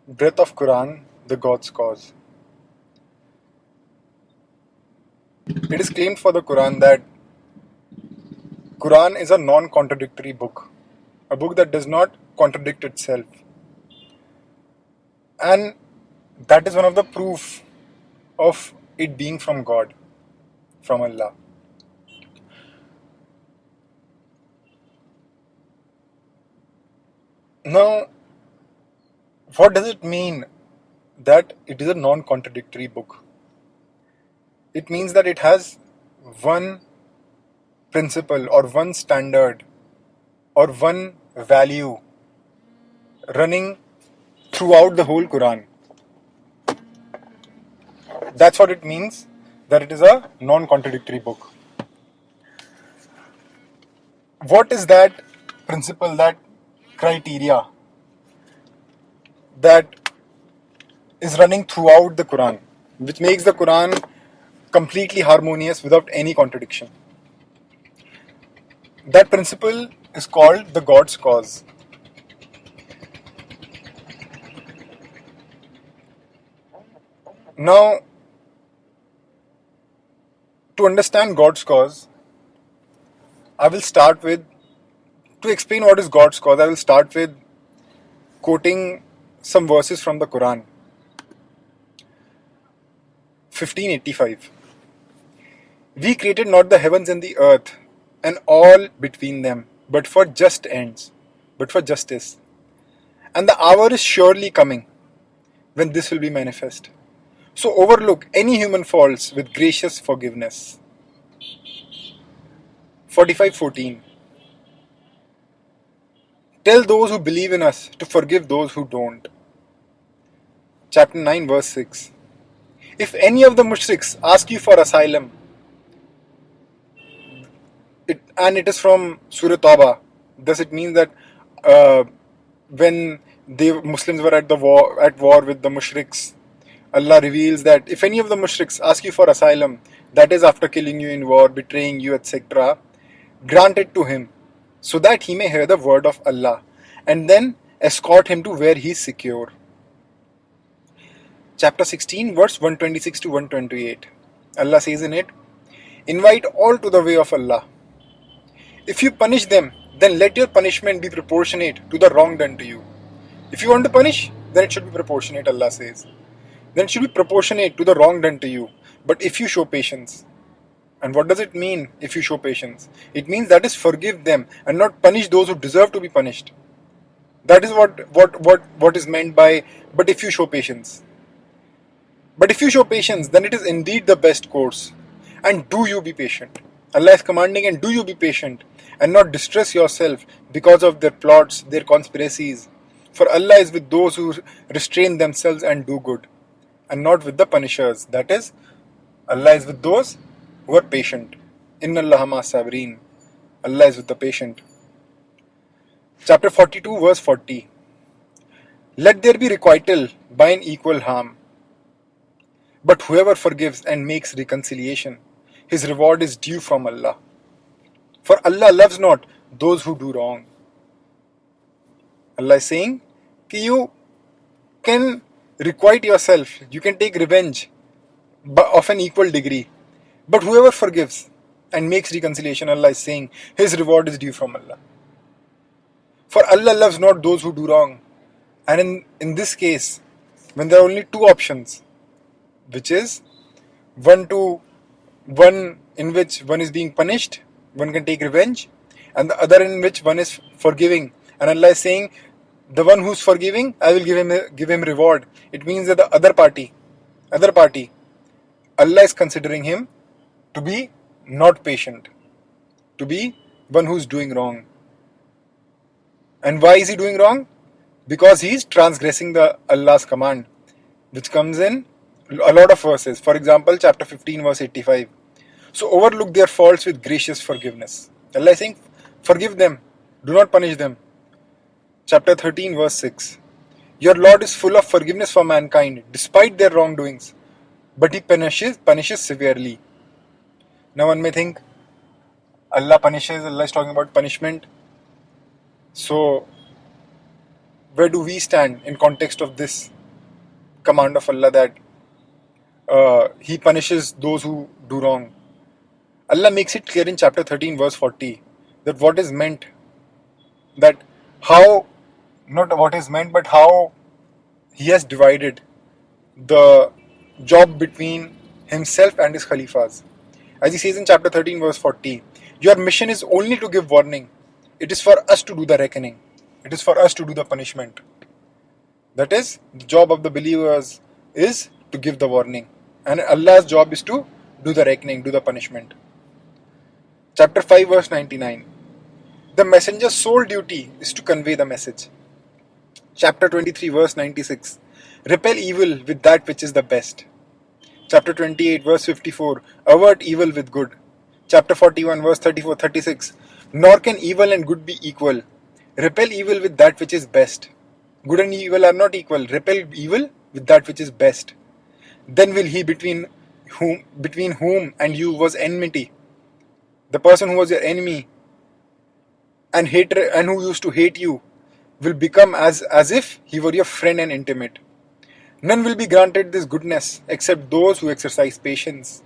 Breath of Quran, the God's cause. It is claimed for the Quran that Quran is a non-contradictory book, a book that does not contradict itself, and that is one of the proof of it being from God, from Allah. Now, what does it mean that it is a non-contradictory book? It means that it has one principle or one standard or one value running throughout the whole Quran. That's what it means that it is a non-contradictory book. What is that principle, that criteria that is running throughout the Quran, which makes the Quran completely harmonious without any contradiction? That principle is called the God's cause. Now, to understand God's cause, I will start with, to explain what is God's cause, I will start with quoting some verses from the Quran. 1585. We created not the heavens and the earth and all between them, but for just ends, but for justice. And the hour is surely coming when this will be manifest. So overlook any human faults with gracious forgiveness. 45:14. Tell those who believe in us to forgive those who don't. Chapter 9, verse 6. If any of the mushriks ask you for asylum, and it is from Surah Tawbah, thus it means that uh, when the Muslims were at war with the mushriks, Allah reveals that if any of the mushriks ask you for asylum, that is after killing you in war, betraying you, etc., grant it to him, so that he may hear the word of Allah, and then escort him to where he is secure. Chapter 16, verse 126 to 128. Allah says in it, invite all to the way of Allah. If you punish them, then let your punishment be proportionate to the wrong done to you. If you want to punish, then it should be proportionate, Allah says. Then it should be proportionate to the wrong done to you. But if you show patience, and what does it mean if you show patience? It means that is forgive them and not punish those who deserve to be punished. That is what is meant by but if you show patience. But if you show patience, then it is indeed the best course. And do you be patient. Allah is commanding, and do you be patient and not distress yourself because of their plots, their conspiracies. For Allah is with those who restrain themselves and do good, and not with the punishers. That is, Allah is with those who are patient. Inna Allaha ma sabirin. Allah is with the patient. Chapter 42, verse 40. Let there be requital by an equal harm. But whoever forgives and makes reconciliation, his reward is due from Allah. For Allah loves not those who do wrong. Allah is saying that you can requite yourself, you can take revenge of an equal degree. But whoever forgives and makes reconciliation, Allah is saying, his reward is due from Allah. For Allah loves not those who do wrong. And in this case, when there are only two options, which is one in which one is being punished, one can take revenge, and the other in which one is forgiving. And Allah is saying, the one who's forgiving, I will give him reward. It means that the other party, Allah is considering him to be not patient, to be one who's doing wrong. And why is he doing wrong? Because he is transgressing the Allah's command, which comes in a lot of verses. For example, chapter 15, verse 85. So overlook their faults with gracious forgiveness. Allah is saying, forgive them, do not punish them. Chapter 13, verse 6. Your Lord is full of forgiveness for mankind, despite their wrongdoings, but He punishes severely. Now one may think, Allah punishes, Allah is talking about punishment. So where do we stand in context of this command of Allah that He punishes those who do wrong? Allah makes it clear in chapter 13, verse 40, that what is meant, that how, not what is meant, but how He has divided the job between Himself and His Khalifas. As He says in chapter 13, verse 40, your mission is only to give warning. It is for us to do the reckoning. It is for us to do the punishment. That is, the job of the believers is to give the warning. And Allah's job is to do the reckoning, do the punishment. Chapter 5, verse 99. The messenger's sole duty is to convey the message. Chapter 23, verse 96. Repel evil with that which is the best. Chapter 28, verse 54. Avert evil with good. Chapter 41, verse 34, 36. Nor can evil and good be equal. Repel evil with that which is best. Good and evil are not equal. Repel evil with that which is best. Then will he between whom and you was enmity. The person who was your enemy and hatred and who used to hate you will become as if he were your friend and intimate. None will be granted this goodness except those who exercise patience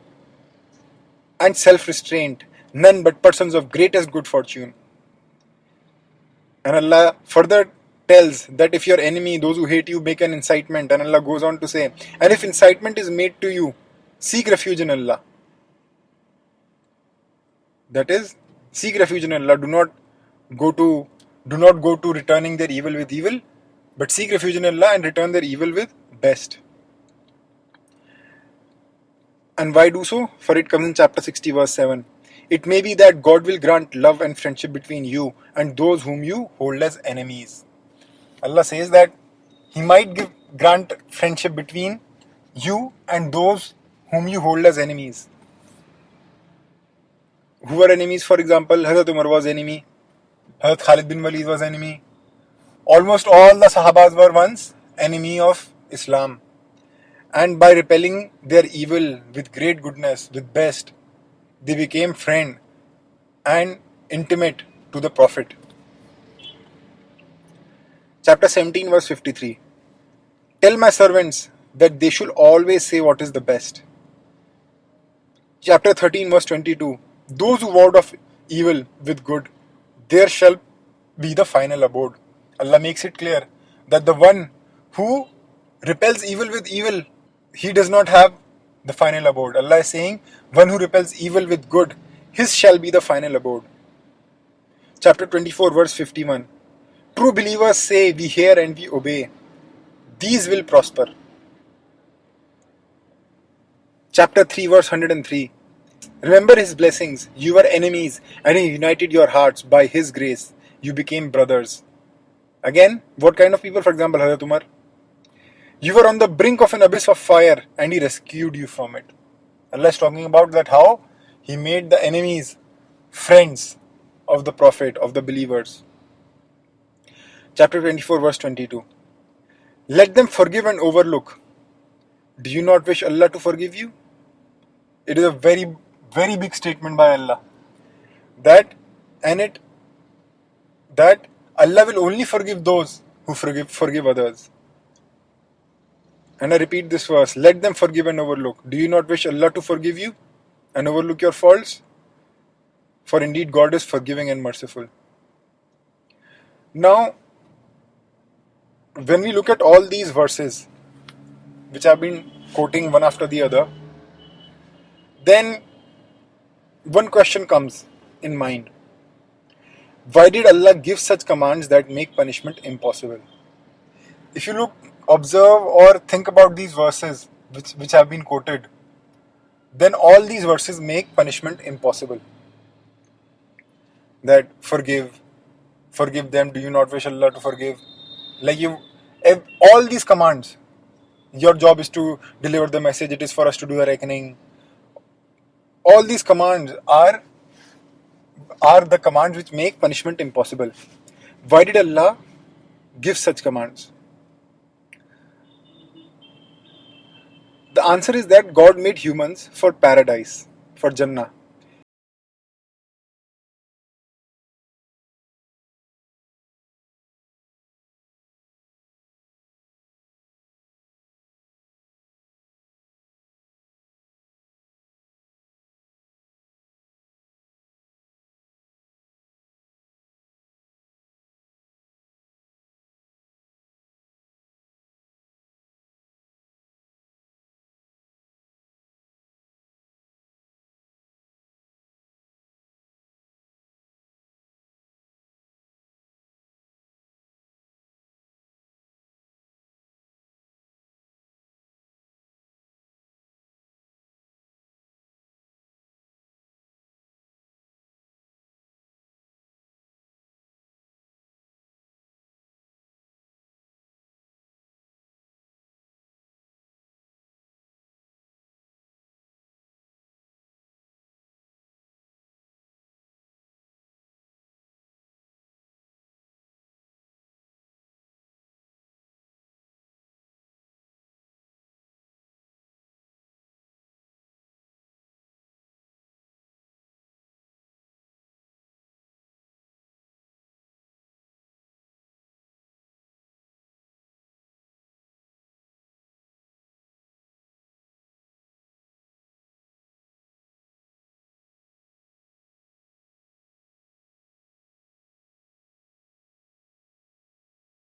and self-restraint, none but persons of greatest good fortune. And Allah further tells that if your enemy, those who hate you, make an incitement, and Allah goes on to say, and if incitement is made to you, seek refuge in Allah. That is, seek refuge in Allah. Do not go to returning their evil with evil, but seek refuge in Allah and return their evil with best. And why do so? For it comes in chapter 60, verse 7. It may be that God will grant love and friendship between you and those whom you hold as enemies. Allah says that He might grant friendship between you and those whom you hold as enemies. Who were enemies? For example, Hazrat Umar was enemy, Hazrat Khalid bin Walid was enemy. Almost all the Sahabas were once enemy of Islam. And by repelling their evil with great goodness, with best, they became friend and intimate to the Prophet. Chapter 17, verse 53. Tell my servants that they should always say what is the best. Chapter 13, verse 22. Those who vowed of evil with good, there shall be the final abode. Allah makes it clear that the one who repels evil with evil, he does not have the final abode. Allah is saying, one who repels evil with good, his shall be the final abode. Chapter 24, verse 51. True believers say, we hear and we obey. These will prosper. Chapter 3, verse 103. Remember His blessings. You were enemies and He united your hearts by His grace. You became brothers. Again, what kind of people? For example, Hazrat Umar. You were on the brink of an abyss of fire and He rescued you from it. Allah is talking about that how He made the enemies friends of the Prophet, of the believers. Chapter 24, verse 22. Let them forgive and overlook. Do you not wish Allah to forgive you? It is a very, very big statement by Allah. That Allah will only forgive those who forgive others. And I repeat this verse. Let them forgive and overlook. Do you not wish Allah to forgive you and overlook your faults? For indeed God is forgiving and merciful. Now, when we look at all these verses, which I've been quoting one after the other, then one question comes in mind. Why did Allah give such commands that make punishment impossible? If you observe or think about these verses which have been quoted, then all these verses make punishment impossible. That forgive them, do you not wish Allah to forgive? All these commands, your job is to deliver the message, it is for us to do the reckoning. All these commands are the commands which make punishment impossible. Why did Allah give such commands? The answer is that God made humans for paradise, for Jannah.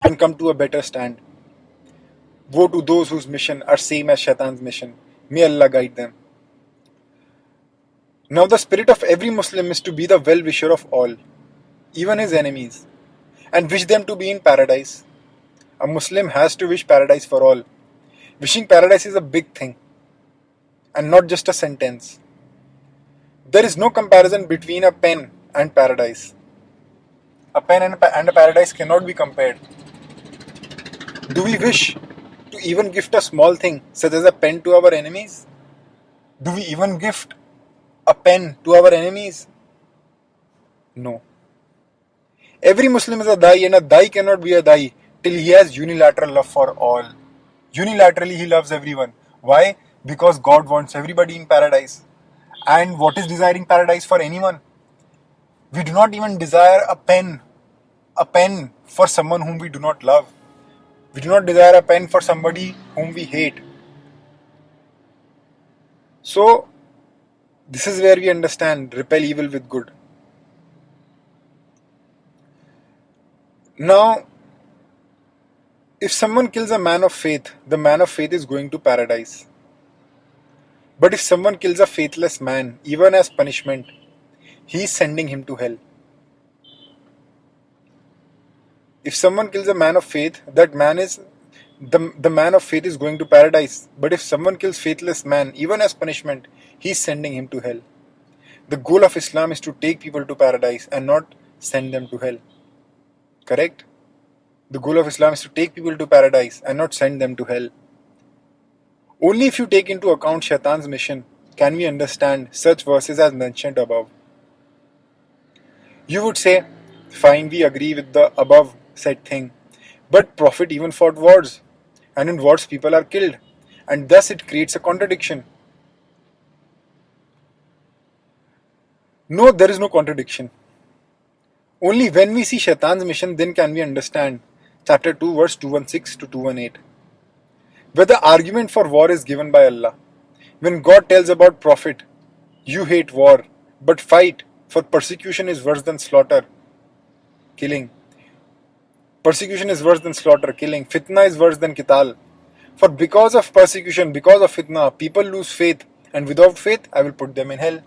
and come to a better stand. Woe to those whose mission are same as Shaitan's mission. May Allah guide them. Now the spirit of every Muslim is to be the well-wisher of all, even his enemies, and wish them to be in paradise. A Muslim has to wish paradise for all. Wishing paradise is a big thing, and not just a sentence. There is no comparison between a pen and paradise. A pen and a paradise cannot be compared. Do we wish to even gift a small thing, such as a pen, to our enemies? Do we even gift a pen to our enemies? No. Every Muslim is a Dai, and a Dai cannot be a Dai till he has unilateral love for all. Unilaterally, he loves everyone. Why? Because God wants everybody in paradise. And what is desiring paradise for anyone? We do not even desire a pen for someone whom we do not love. We do not desire a pen for somebody whom we hate. So, this is where we understand repel evil with good. Now, if someone kills a man of faith, the man of faith is going to paradise. But if someone kills a faithless man, even as punishment, he is sending him to hell. If someone kills a man of faith, that man is the man of faith is going to paradise. But if someone kills faithless man, even as punishment, he is sending him to hell. The goal of Islam is to take people to paradise and not send them to hell. Correct? The goal of Islam is to take people to paradise and not send them to hell. Only if you take into account Shaitan's mission can we understand such verses as mentioned above. You would say, fine, we agree with the above said thing, but Prophet even fought wars, and in wars people are killed, and thus it creates a contradiction. No, there is no contradiction. Only when we see Shaitan's mission, then can we understand chapter 2 verse 216 to 218. Where the argument for war is given by Allah. When God tells about Prophet, you hate war, but fight, for persecution is worse than slaughter, killing. Persecution is worse than slaughter, killing. Fitna is worse than qital. For because of persecution, because of fitna, people lose faith, and without faith, I will put them in hell.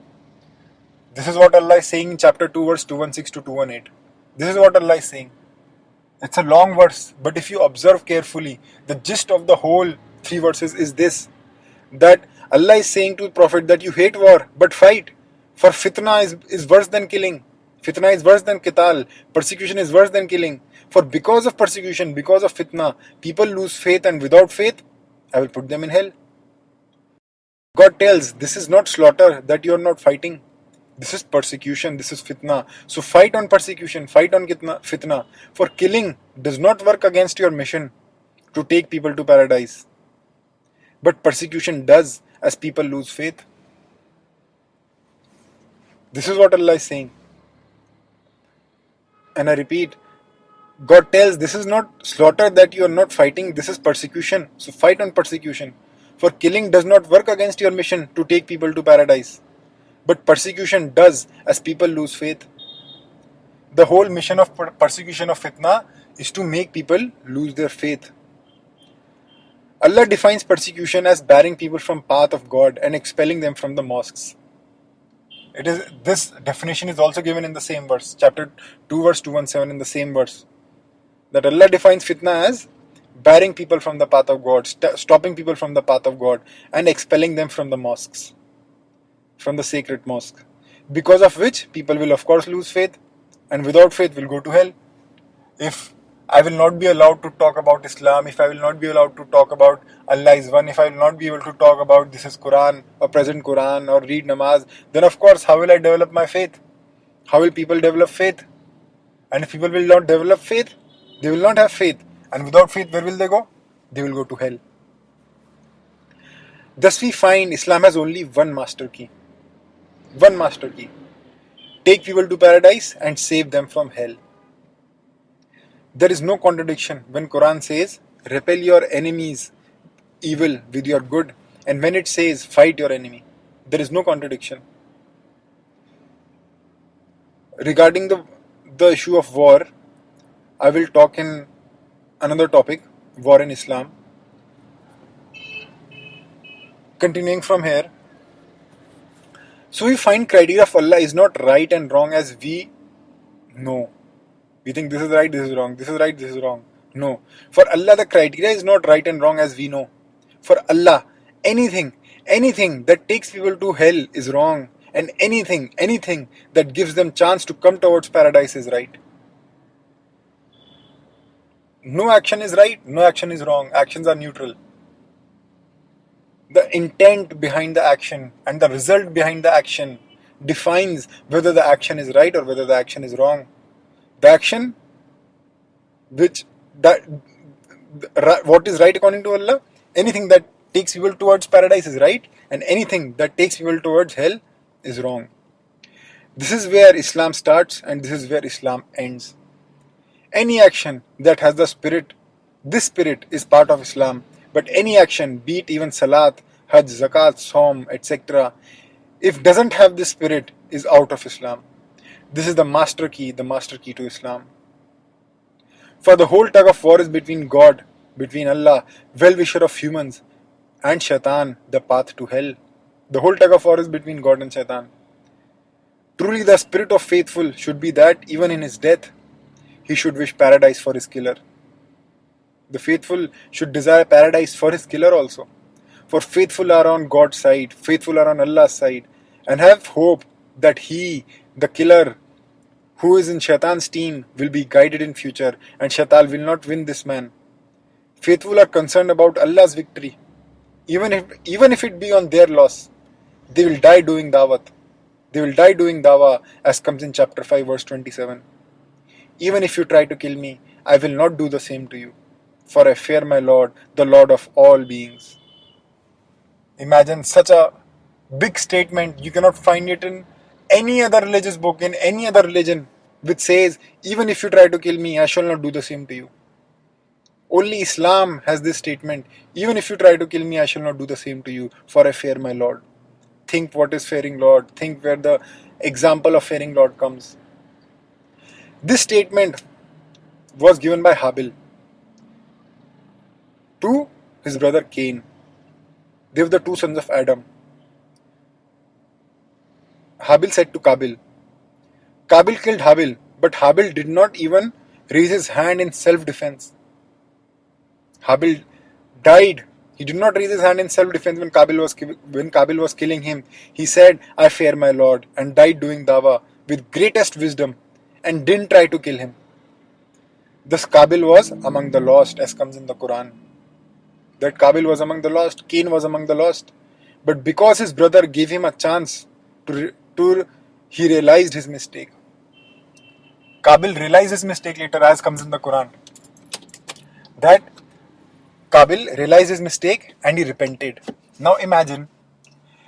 This is what Allah is saying in chapter 2 verse 216 to 218. This is what Allah is saying. It's a long verse, but if you observe carefully, the gist of the whole 3 verses is this, that Allah is saying to the Prophet that you hate war, but fight, for fitna is worse than killing. Fitna is worse than qital. Persecution is worse than killing. For because of persecution, because of fitna, people lose faith, and without faith, I will put them in hell. God tells, this is not slaughter that you are not fighting. This is persecution, this is fitna. So fight on persecution, fight on fitna. For killing does not work against your mission to take people to paradise. But persecution does, as people lose faith. This is what Allah is saying. And I repeat, God tells, this is not slaughter that you are not fighting, this is persecution. So fight on persecution. For killing does not work against your mission to take people to paradise. But persecution does, as people lose faith. The whole mission of persecution of fitna is to make people lose their faith. Allah defines persecution as barring people from path of God and expelling them from the mosques. This definition is also given in the same verse, chapter 2 verse 217, in the same verse. That Allah defines fitna as barring people from the path of God, stopping people from the path of God, and expelling them from the mosques, from the sacred mosque. Because of which people will of course lose faith, and without faith will go to hell. If I will not be allowed to talk about Islam, if I will not be allowed to talk about Allah is one, if I will not be able to talk about this is Quran or present Quran or read namaz, then of course how will I develop my faith? How will people develop faith? And if people will not develop faith, they will not have faith. And without faith, where will they go? They will go to hell. Thus we find Islam has only one master key. One master key. Take people to paradise and save them from hell. There is no contradiction when Quran says, repel your enemies evil with your good, and when it says, fight your enemy. There is no contradiction. Regarding the issue of war, I will talk in another topic, war in Islam. Continuing from here, so we find criteria of Allah is not right and wrong as we know. We think this is right, this is wrong, this is right, this is wrong. No. For Allah, the criteria is not right and wrong as we know. For Allah, anything that takes people to hell is wrong. And anything that gives them chance to come towards paradise is right. No action is right, no action is wrong. Actions are neutral. The intent behind the action and the result behind the action defines whether the action is right or whether the action is wrong. The action what is right according to Allah, anything that takes people towards paradise is right, and anything that takes people towards hell is wrong. This is where Islam starts and this is where Islam ends. Any action that has the spirit, this spirit is part of Islam, but any action, be it even salat, hajj, zakat, saum, etc., if doesn't have this spirit, is out of Islam. This is the master key to Islam. For the whole tug of war is between God, between Allah, well-wisher of humans, and Shaitan, the path to hell. The whole tug of war is between God and Shaitan. Truly the spirit of faithful should be that even in his death, he should wish paradise for his killer. The faithful should desire paradise for his killer also. For faithful are on God's side, faithful are on Allah's side, and have hope that he, the killer, who is in Shaitan's team, will be guided in future, and Shaitan will not win this man. Faithful are concerned about Allah's victory. Even if it be on their loss, they will die doing dawat. They will die doing dawah, as comes in chapter 5 verse 27. Even if you try to kill me, I will not do the same to you, for I fear my Lord, the Lord of all beings. Imagine such a big statement. You cannot find it in any other religious book, in any other religion, which says, even if you try to kill me, I shall not do the same to you. Only Islam has this statement, even if you try to kill me, I shall not do the same to you, for I fear my Lord. Think what is fearing Lord. Think where the example of fearing Lord comes. This statement was given by Habil to his brother Cain. They were the two sons of Adam. Habil said to Kabil. Kabil killed Habil, but Habil did not even raise his hand in self-defense. Habil died. He did not raise his hand in self-defense when Kabil was killing him. He said, I fear my Lord, and died doing dawah with greatest wisdom, and didn't try to kill him. Thus Kabil was among the lost, as comes in the Quran. That Kabil was among the lost, Cain was among the lost. But because his brother gave him a chance he realized his mistake. Kabil realized his mistake later, as comes in the Quran. That Kabil realized his mistake and he repented. Now imagine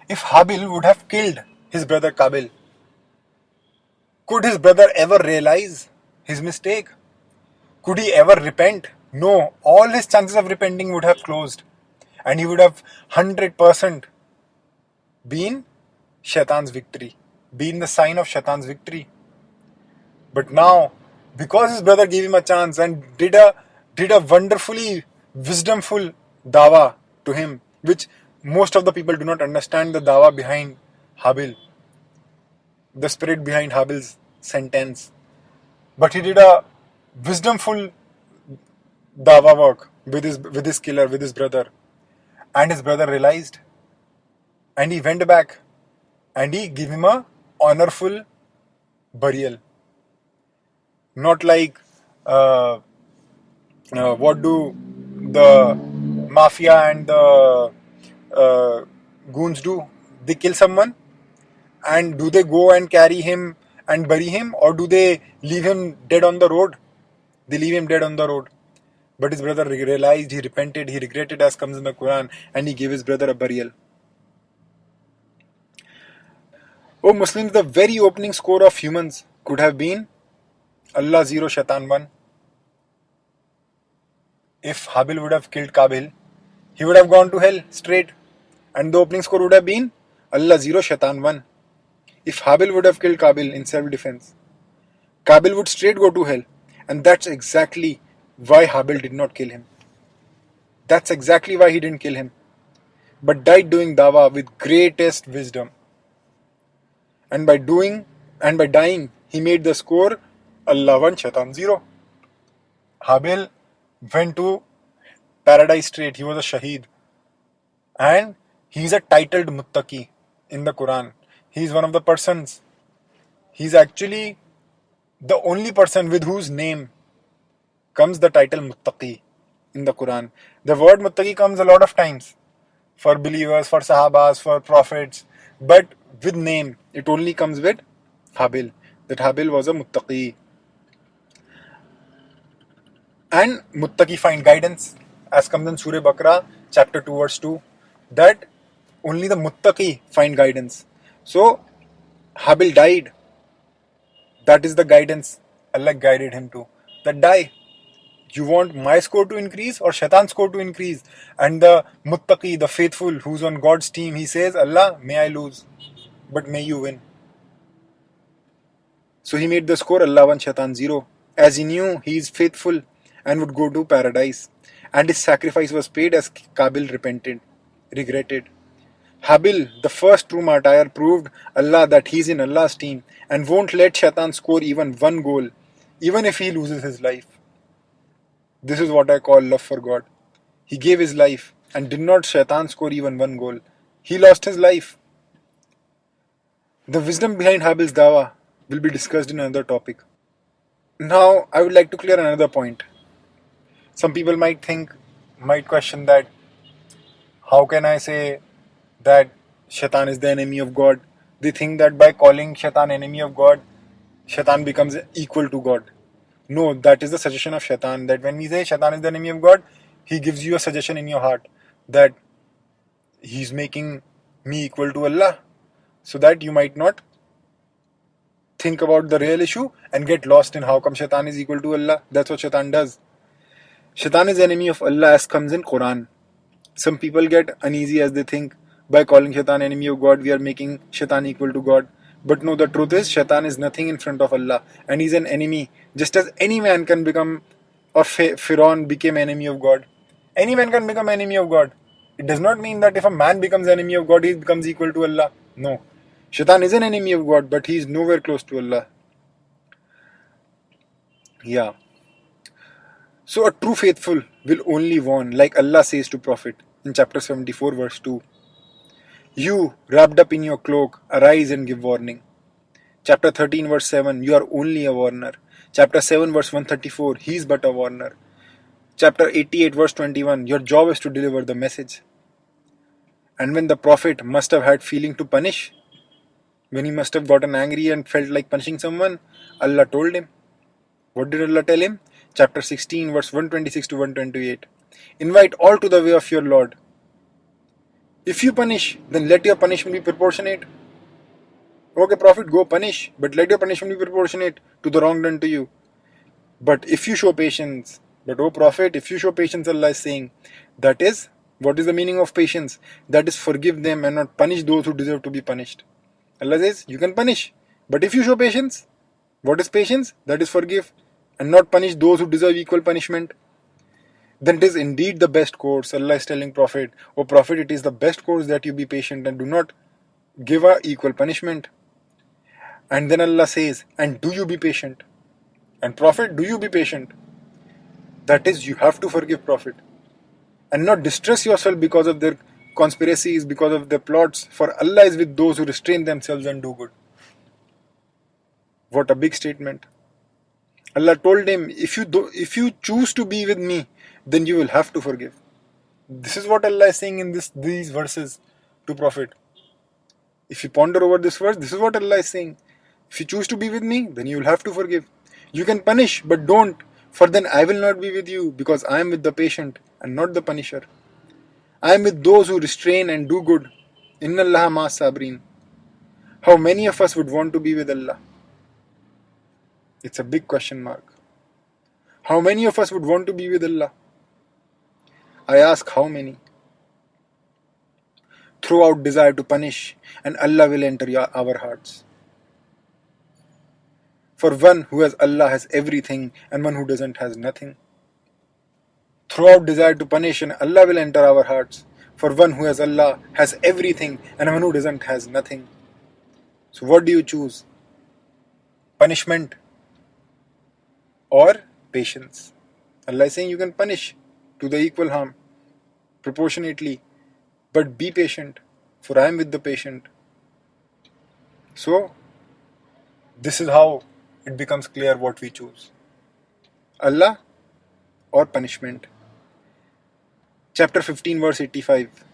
if Habil would have killed his brother Kabil. Could his brother ever realize his mistake? Could he ever repent? No. All his chances of repenting would have closed. And he would have 100% been Shaitan's victory. Been the sign of Shaitan's victory. But now, because his brother gave him a chance and did a wonderfully wisdomful dawah to him, which most of the people do not understand the dawah behind Habil, the spirit behind Habil's sentence. But he did a wisdomful dawah work with his killer, with his brother. And his brother realized. And he went back. And he gave him a honorful burial. Not like what do the mafia and the goons do? They kill someone, and do they go and carry him and bury him, or do they leave him dead on the road? They leave him dead on the road. But his brother realized, he repented, he regretted, as comes in the Quran, and he gave his brother a burial. Oh Muslims, the very opening score of humans could have been Allah 0, Shaitan 1. If Habil would have killed Kabil, he would have gone to hell straight. And the opening score would have been Allah 0, Shaitan 1. If Habil would have killed Kabil in self-defense, Kabil would straight go to hell. And that's exactly why Habil did not kill him. That's exactly why he didn't kill him, but died doing dawa with greatest wisdom. And by dying, he made the score Allah 1, Shaitan 0. Habil went to paradise straight. He was a shaheed. And he's a titled muttaqi in the Quran. He's one of the persons. He's actually the only person with whose name comes the title muttaqi in the Quran. The word muttaqi comes a lot of times for believers, for sahabas, for prophets, but with name, it only comes with Habil. That Habil was a muttaqi. And muttaqi find guidance, as comes in Surah Baqarah, chapter 2, verse 2, that only the muttaqi find guidance. So, Habil died. That is the guidance Allah guided him to. That die. You want my score to increase or Shaitan's score to increase? And the muttaqi, the faithful, who's on God's team, he says, Allah, may I lose, but may you win. So he made the score Allah 1, Shaitan 0. As he knew he is faithful and would go to paradise. And his sacrifice was paid as Qabil regretted. Habil, the first true martyr, proved Allah that he's in Allah's team and won't let Shaitan score even one goal, even if he loses his life. This is what I call love for God. He gave his life and did not Shaitan score even one goal. He lost his life. The wisdom behind Habil's dawah will be discussed in another topic. Now, I would like to clear another point. Some people might question that how can I say that Shaitan is the enemy of God? They think that by calling Shaitan enemy of God, Shaitan becomes equal to God. No, that is the suggestion of Shaitan. That when we say Shaitan is the enemy of God, he gives you a suggestion in your heart that he's making me equal to Allah, so that you might not think about the real issue and get lost in how come Shaitan is equal to Allah. That's what Shaitan does. Shaitan is the enemy of Allah as comes in Quran. Some people get uneasy as they think by calling Shaitan enemy of God, we are making Shaitan equal to God. But no, the truth is Shaitan is nothing in front of Allah and he's an enemy. Just as any man can become, or Firaun became enemy of God. Any man can become enemy of God. It does not mean that if a man becomes enemy of God, he becomes equal to Allah. No. Shaitan is an enemy of God, but he is nowhere close to Allah. Yeah. So a true faithful will only warn, like Allah says to Prophet in chapter 74, verse 2. You, wrapped up in your cloak, arise and give warning. Chapter 13, verse 7, you are only a warner. Chapter 7, verse 134, he is but a warner. Chapter 88, verse 21, your job is to deliver the message. And when the Prophet must have had feeling to punish, when he must have gotten angry and felt like punishing someone, Allah told him. What did Allah tell him? Chapter 16, verse 126 to 128. Invite all to the way of your Lord. If you punish, then let your punishment be proportionate. Okay, Prophet, go punish, but let your punishment be proportionate to the wrong done to you. But if you show patience, but oh Prophet, if you show patience, Allah is saying, that is, what is the meaning of patience? That is, forgive them and not punish those who deserve to be punished. Allah says, you can punish, but if you show patience, what is patience? That is, forgive and not punish those who deserve equal punishment. Then it is indeed the best course. Allah is telling Prophet, O Prophet, it is the best course that you be patient and do not give a equal punishment. And then Allah says, and do you be patient? And Prophet, do you be patient? That is, you have to forgive Prophet and not distress yourself because of their conspiracies, because of their plots, for Allah is with those who restrain themselves and do good. What a big statement. Allah told him, if you choose to be with me, then you will have to forgive. This is what Allah is saying in these verses to Prophet. If you ponder over this verse, this is what Allah is saying. If you choose to be with me, then you will have to forgive. You can punish, but don't, for then I will not be with you, because I am with the patient and not the punisher. I am with those who restrain and do good. Inna Allah ma sabrin. How many of us would want to be with Allah? It's a big question mark. How many of us would want to be with Allah? I ask, how many? Throw out desire to punish, and Allah will enter our hearts. For one who has Allah has everything, and one who doesn't has nothing. throughout desire to punish, and Allah will enter our hearts. For one who has Allah has everything, and one who doesn't has nothing. So what do you choose? Punishment or patience? Allah is saying you can punish to the equal harm, proportionately, but be patient, for I am with the patient. So, this is how it becomes clear what we choose. Allah or punishment. Chapter 15 verse 85.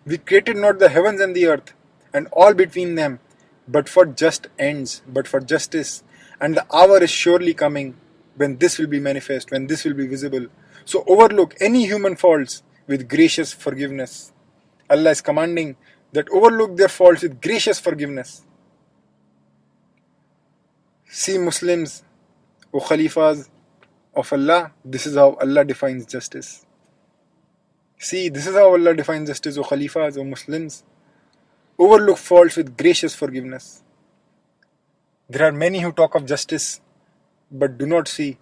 We created not the heavens and the earth, and all between them, but for just ends, but for justice, and the hour is surely coming when this will be manifest, when this will be visible. So overlook any human faults with gracious forgiveness. Allah is commanding that overlook their faults with gracious forgiveness. See Muslims, O Khalifas of Allah, this is how Allah defines justice. See, this is how Allah defines justice, O Khalifas, O Muslims. Overlook faults with gracious forgiveness. There are many who talk of justice, but do not see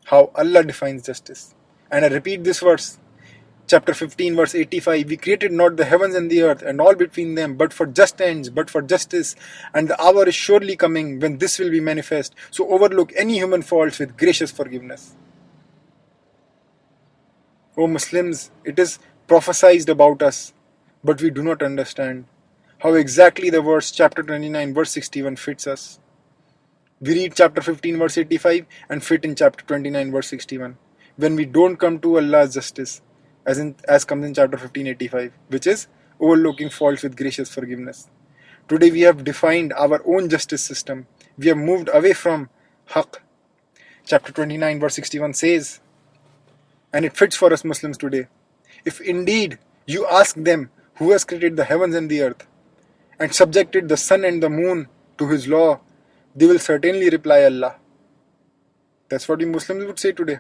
how Allah defines justice. And I repeat this verse, chapter 15 verse 85. We created not the heavens and the earth and all between them, but for just ends, but for justice, and the hour is surely coming when this will be manifest. So overlook any human faults with gracious forgiveness. O Muslims, it is prophesied about us, but we do not understand how exactly the verse chapter 29 verse 61 fits us. We read chapter 15 verse 85 and fit in chapter 29 verse 61. When we don't come to Allah's justice, as comes in chapter 15:85, which is overlooking faults with gracious forgiveness. Today we have defined our own justice system. We have moved away from Haqq. Chapter 29 verse 61 says, and it fits for us Muslims today, if indeed you ask them who has created the heavens and the earth and subjected the sun and the moon to his law, they will certainly reply Allah. That's what we Muslims would say today.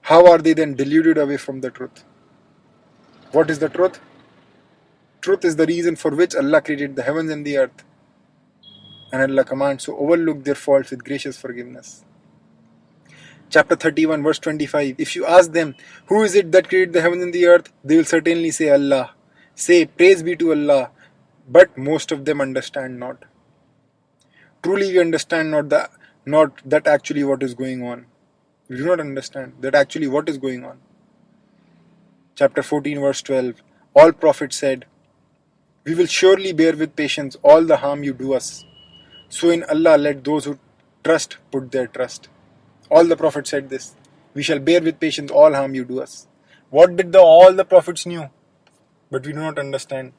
How are they then deluded away from the truth? What is the truth? Truth is the reason for which Allah created the heavens and the earth. And Allah commands, so overlook their faults with gracious forgiveness. Chapter 31 verse 25. If you ask them, who is it that created the heavens and the earth? They will certainly say Allah. Say, praise be to Allah. But most of them understand not. Truly we understand not that actually what is going on. We do not understand that actually what is going on. Chapter 14 verse 12. All prophets said, we will surely bear with patience all the harm you do us. So in Allah let those who trust put their trust. All the prophets said this. We shall bear with patience all harm you do us. What did all the prophets knew? But we do not understand.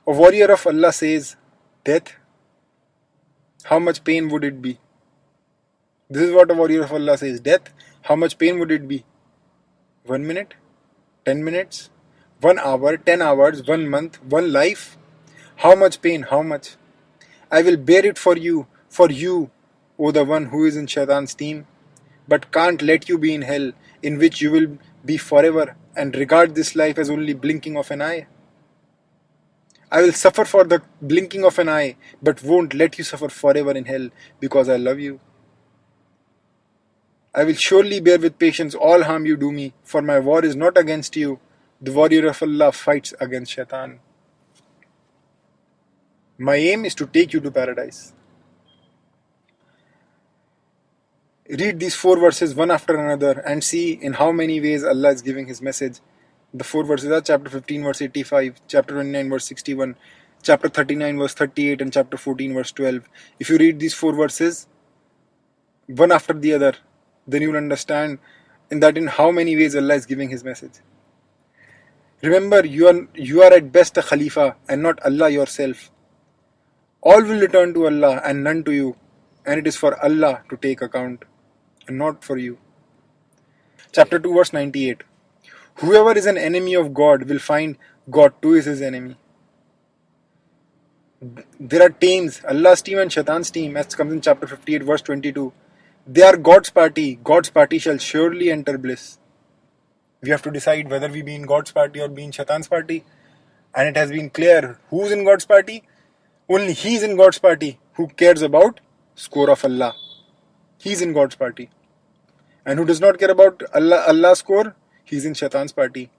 A warrior of Allah says, death, how much pain would it be? This is what a warrior of Allah says. Death, how much pain would it be? 1 minute? 10 minutes? 1 hour? 10 hours? 1 month? 1 life? How much pain? How much? I will bear it for you, O the one who is in Shaitan's team, but can't let you be in hell, in which you will be forever, and regard this life as only blinking of an eye. I will suffer for the blinking of an eye, but won't let you suffer forever in hell, because I love you. I will surely bear with patience all harm you do me, for my war is not against you. The warrior of Allah fights against Shaitan. My aim is to take you to paradise. Read these 4 verses one after another and see in how many ways Allah is giving His message. The 4 verses are chapter 15 verse 85, chapter 29 verse 61, chapter 39 verse 38 and chapter 14 verse 12. If you read these 4 verses one after the other, then you will understand in how many ways Allah is giving His message. Remember, you are at best a Khalifa and not Allah yourself. All will return to Allah and none to you, and it is for Allah to take account and not for you. Chapter 2 verse 98. Whoever is an enemy of God will find God too is his enemy. There are teams, Allah's team and Shaitan's team, as comes in chapter 58 verse 22. They are God's party. God's party shall surely enter bliss. We have to decide whether we be in God's party or be in Shaitan's party. And it has been clear who's in God's party. Only he is in God's party who cares about score of Allah. He is in God's party. And who does not care about Allah's score, he's in Shaitan's party.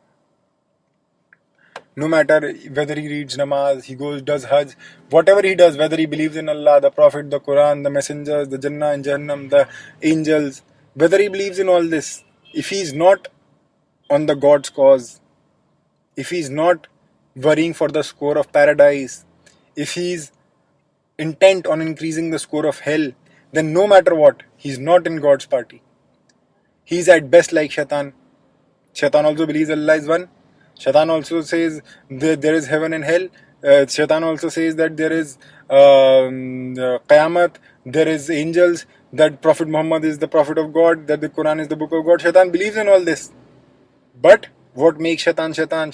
No matter whether he reads namaz, he goes, does hajj, whatever he does, whether he believes in Allah, the Prophet, the Quran, the messengers, the Jannah and Jahannam, the angels, whether he believes in all this, if he is not on the God's cause, if he is not worrying for the score of paradise, if he is intent on increasing the score of hell, then no matter what, he is not in God's party. He is at best like Shaitan. Shaitan also believes Allah is one. Shaitan also says there is heaven and hell. Shaitan also says that there is Qiyamah, there is angels, that Prophet Muhammad is the Prophet of God, that the Quran is the book of God. Shaitan believes in all this. But what makes Shaitan Shaitan?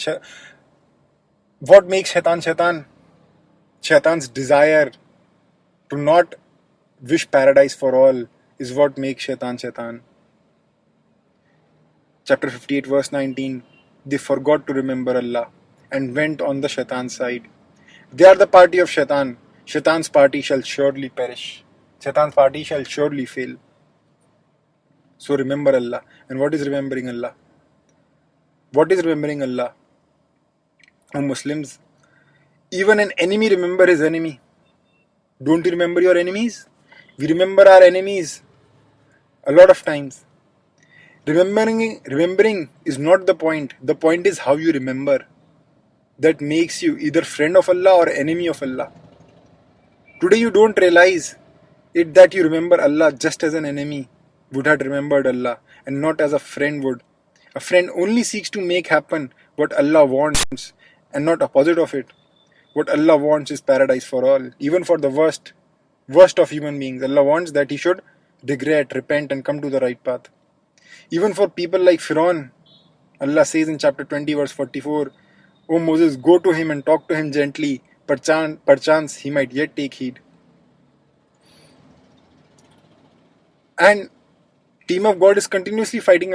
What makes Shaitan Shaitan? Shaitan's desire to not wish paradise for all is what makes Shaitan Shaitan. Chapter 58 verse 19. They forgot to remember Allah and went on the Shaitan's side. They are the party of Shaitan. Shaitan's party shall surely perish. Shaitan's party shall surely fail. So remember Allah. And what is remembering Allah? What is remembering Allah? O Muslims, even an enemy remember his enemy. Don't you remember your enemies? We remember our enemies a lot of times. Remembering is not the point. The point is how you remember. That makes you either friend of Allah or enemy of Allah. Today you don't realize it that you remember Allah just as an enemy would have remembered Allah and not as a friend would. A friend only seeks to make happen what Allah wants and not opposite of it. What Allah wants is paradise for all, even for the worst of human beings. Allah wants that he should regret, repent and come to the right path. Even for people like Fir'aun, Allah says in chapter 20 verse 44, O Moses, go to him and talk to him gently, perchance he might yet take heed. And team of Shaitan is continuously fighting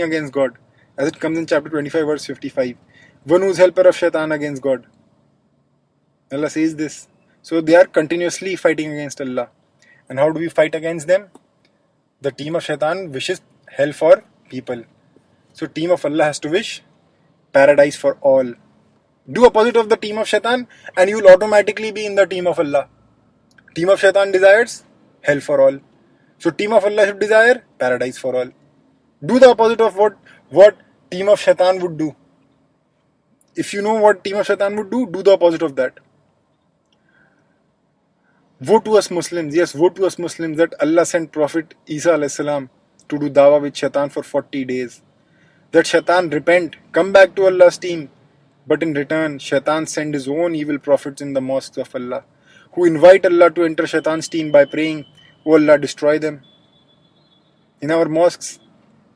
against God, as it comes in chapter 25 verse 55. One who is helper of Shaitan against God. Allah says this. So they are continuously fighting against Allah. And how do we fight against them? The team of Shaitan wishes hell for people. So team of Allah has to wish paradise for all. Do opposite of the team of Shaitan and you will automatically be in the team of Allah. Team of Shaitan desires hell for all. So team of Allah should desire paradise for all. Do the opposite of what team of Shaitan would do. If you know what team of Shaitan would do the opposite of that. Woe to us Muslims, yes, woe to us Muslims that Allah sent Prophet Isa alayhi salam to do dawah with Shaitan for 40 days. That Shaitan repent, come back to Allah's team. But in return, Shaitan sent his own evil prophets in the mosques of Allah, who invite Allah to enter Shaitan's team by praying, O Allah, destroy them. In our mosques,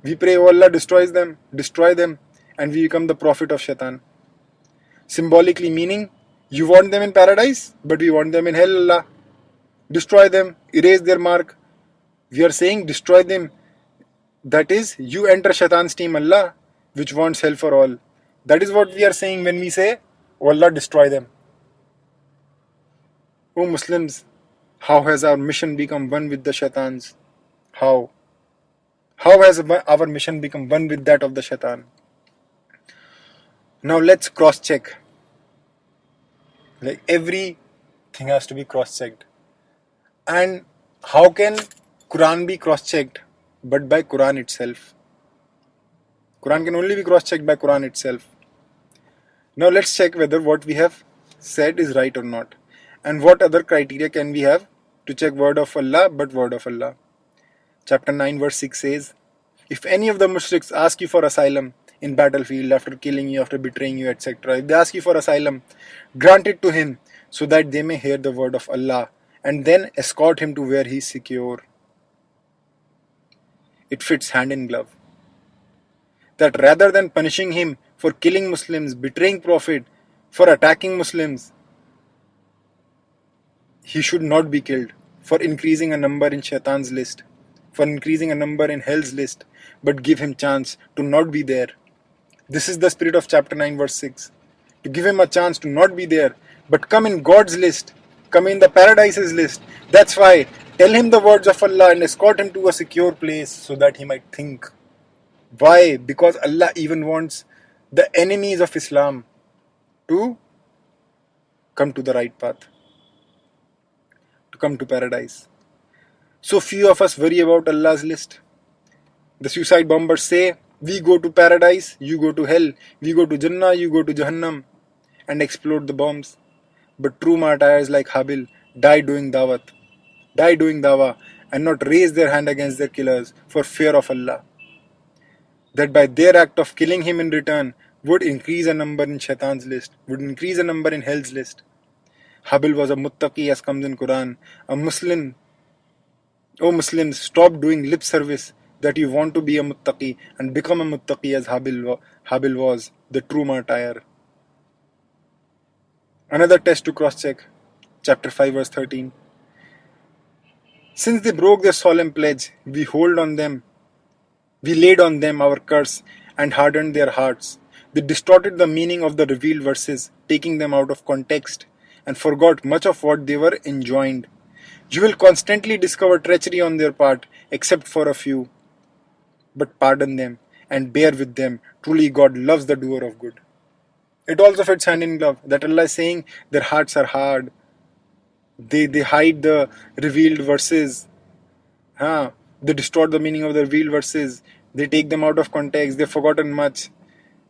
we pray, O Allah, destroy them, and we become the prophet of Shaitan. Symbolically meaning, you want them in paradise, but we want them in hell, Allah. Destroy them, erase their mark. We are saying destroy them. That is, you enter Shaitan's team, Allah, which wants hell for all. That is what we are saying when we say, O Allah, destroy them. O Muslims, how has our mission become one with the Shaitans? How? How has our mission become one with that of the Shaitan? Now let's cross-check. Like everything has to be cross-checked. And how can Quran be cross-checked? But by Quran itself. Quran can only be cross-checked by Quran itself. Now let's check whether what we have said is right or not. And what other criteria can we have to check word of Allah but word of Allah. Chapter 9 verse 6 says, if any of the mushriks ask you for asylum in battlefield after killing you, after betraying you, etc. If they ask you for asylum, grant it to him so that they may hear the word of Allah and then escort him to where he is secure. It fits hand in glove. That rather than punishing him for killing Muslims, betraying Prophet, for attacking Muslims, he should not be killed for increasing a number in Shaitan's list, for increasing a number in hell's list, but give him chance to not be there. This is the spirit of chapter 9 verse 6. To give him a chance to not be there, but come in God's list, come in the paradise's list. That's why Tell him the words of Allah and escort him to a secure place so that he might think. Why? Because Allah even wants the enemies of Islam to come to the right path, to come to paradise. So few of us worry about Allah's list. The suicide bombers say, we go to paradise, you go to hell. We go to Jannah, you go to Jahannam, and explode the bombs. But true martyrs like Habil die doing dawah, and not raise their hand against their killers for fear of Allah. That by their act of killing him in return would increase a number in Shaitan's list, would increase a number in hell's list. Habil was a muttaqi as comes in Quran, a Muslim. O Muslims, stop doing lip service that you want to be a muttaqi and become a muttaqi as Habil was, the true martyr. Another test to cross-check, chapter 5 verse 13. Since they broke their solemn pledge, we laid on them our curse and hardened their hearts. They distorted the meaning of the revealed verses, taking them out of context, and forgot much of what they were enjoined. You will constantly discover treachery on their part, except for a few. But pardon them and bear with them. Truly God loves the doer of good. It also fits hand in glove that Allah is saying their hearts are hard. They hide the revealed verses. They distort the meaning of the revealed verses. They take them out of context. They've forgotten much.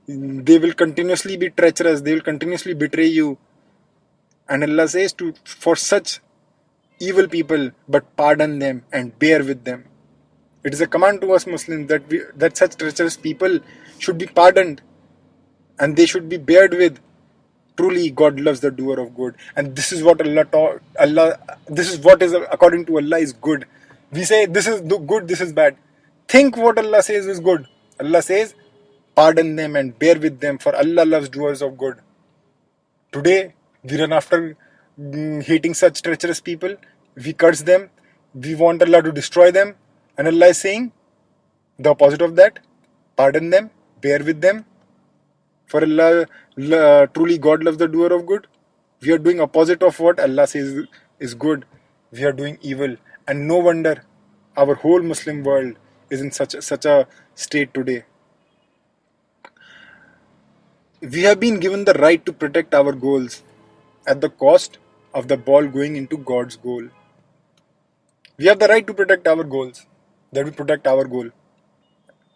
They will continuously be treacherous. They will continuously betray you. And Allah says for such evil people, but pardon them and bear with them. It is a command to us Muslims that such treacherous people should be pardoned and they should be bared with. Truly God loves the doer of good, and this is what Allah taught. This is what is according to Allah is good. We say this is good, this is bad. Think what Allah says is good. Allah says pardon them and bear with them, for Allah loves doers of good. Today we run after hating such treacherous people. We curse them. We want Allah to destroy them. And Allah is saying the opposite of that. Pardon them. Bear with them. For Allah, truly God loves the doer of good. We are doing opposite of what Allah says is good. We are doing evil. And no wonder our whole Muslim world is in such a state today. We have been given the right to protect our goals at the cost of the ball going into God's goal. We have the right to protect our goals, that we protect our goal.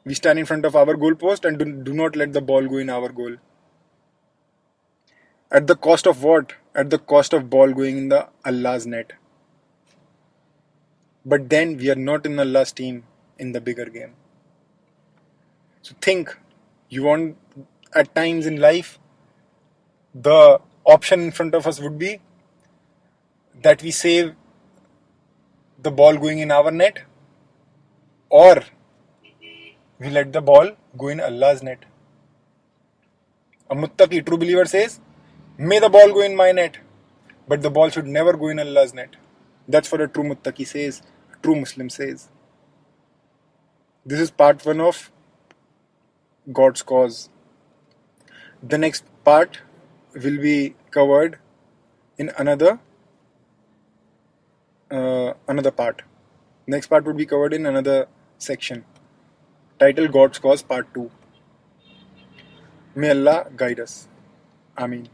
We stand in front of our goal post and do not let the ball go in our goal. At the cost of what? At the cost of ball going in the Allah's net. But then we are not in Allah's team in the bigger game. So think, you want at times in life, the option in front of us would be that we save the ball going in our net, or we let the ball go in Allah's net. A muttaqi, true believer says, may the ball go in my net, but the ball should never go in Allah's net. That's what a true muttaqi says, a true Muslim says. This is part 1 of God's cause. The next part will be covered in another part. Next part would be covered in another section titled God's Cause Part 2. May Allah guide us. Ameen.